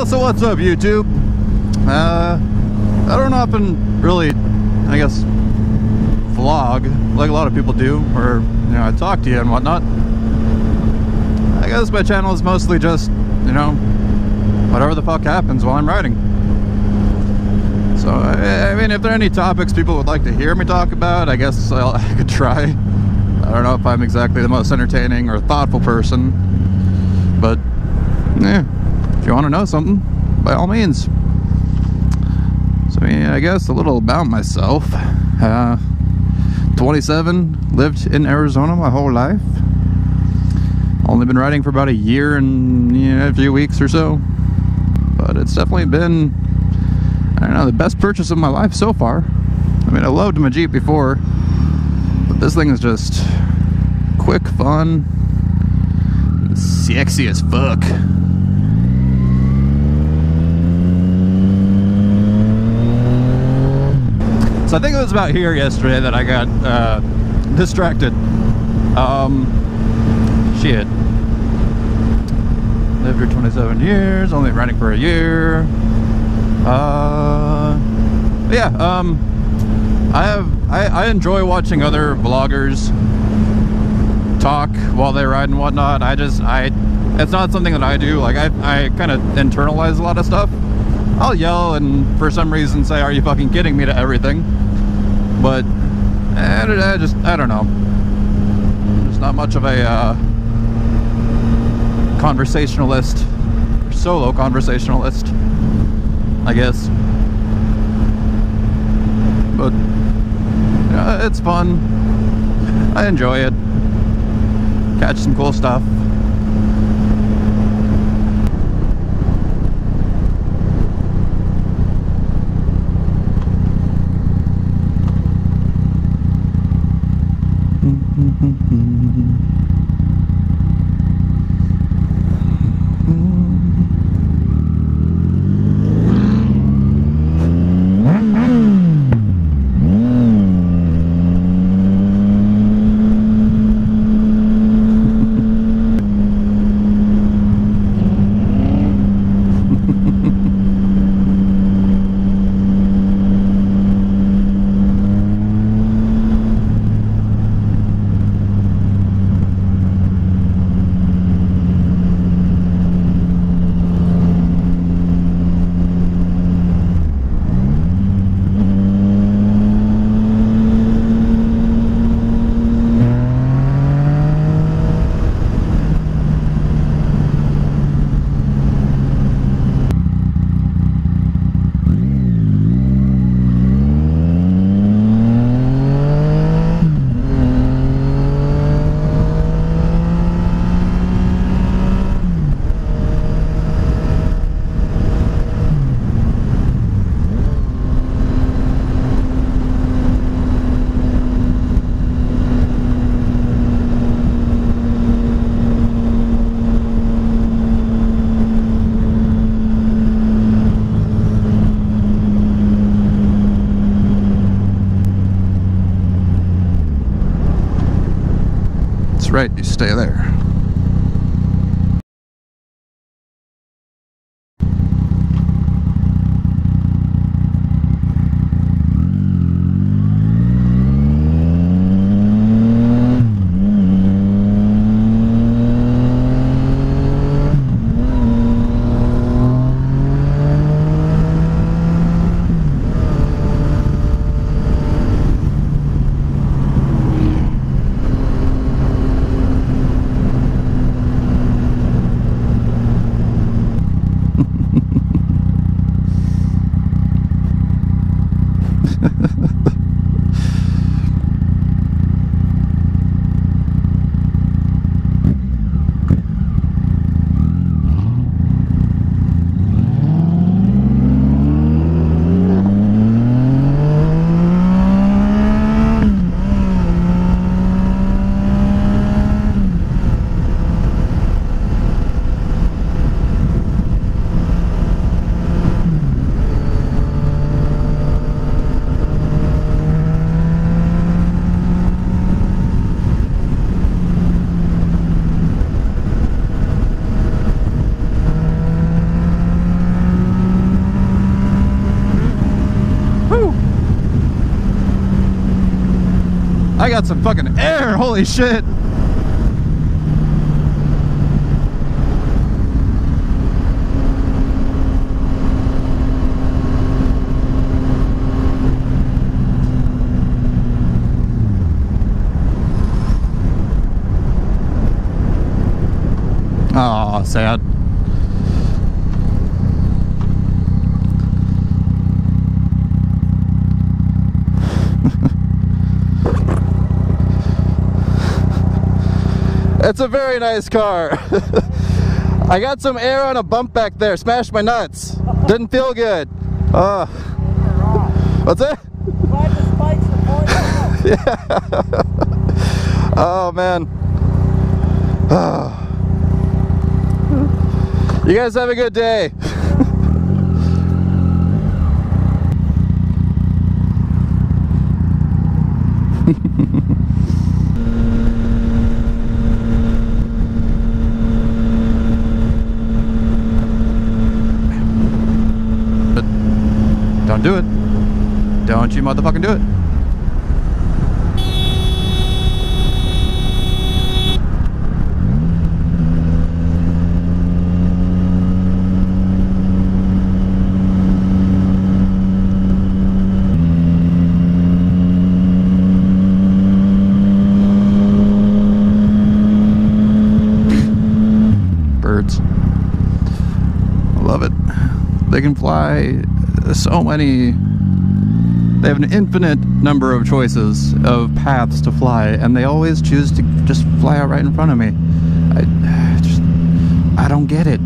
So what's up, YouTube? I don't often really, I guess, vlog like a lot of people do, or, you know, I talk to you and whatnot. I guess my channel is mostly just, you know, whatever the fuck happens while I'm riding. So, I mean, if there are any topics people would like to hear me talk about, I guess I could try. I don't know if I'm exactly the most entertaining or thoughtful person, but, yeah, if you want to know something, by all means. So, I mean, I guess a little about myself. 27, lived in Arizona my whole life. Only been riding for about a year and, you know, a few weeks or so. But it's definitely been, I don't know, the best purchase of my life so far. I mean, I loved my Jeep before, but this thing is just quick, fun, and sexy as fuck. So I think it was about here yesterday that I got distracted. Shit. Lived here 27 years, only riding for a year. Yeah, I enjoy watching other vloggers talk while they ride and whatnot. It's not something that I do. Like, I kind of internalize a lot of stuff. I'll yell and for some reason say, "Are you fucking kidding me?" to everything. But I don't know. There's not much of a conversationalist, or solo conversationalist, I guess. But yeah, it's fun. I enjoy it. Catch some cool stuff. Right, you stay there. I got some fucking air, holy shit. Oh, sad. It's a very nice car. I got some air on a bump back there. Smashed my nuts. Didn't feel good. What's that? Glad the spikes are pointing out. Yeah. Oh, man. You guys have a good day. Don't do it. Don't you motherfucking do it. Birds. I love it. They can fly so many. They have an infinite number of choices of paths to fly, and they always choose to just fly out right in front of me. I don't get it.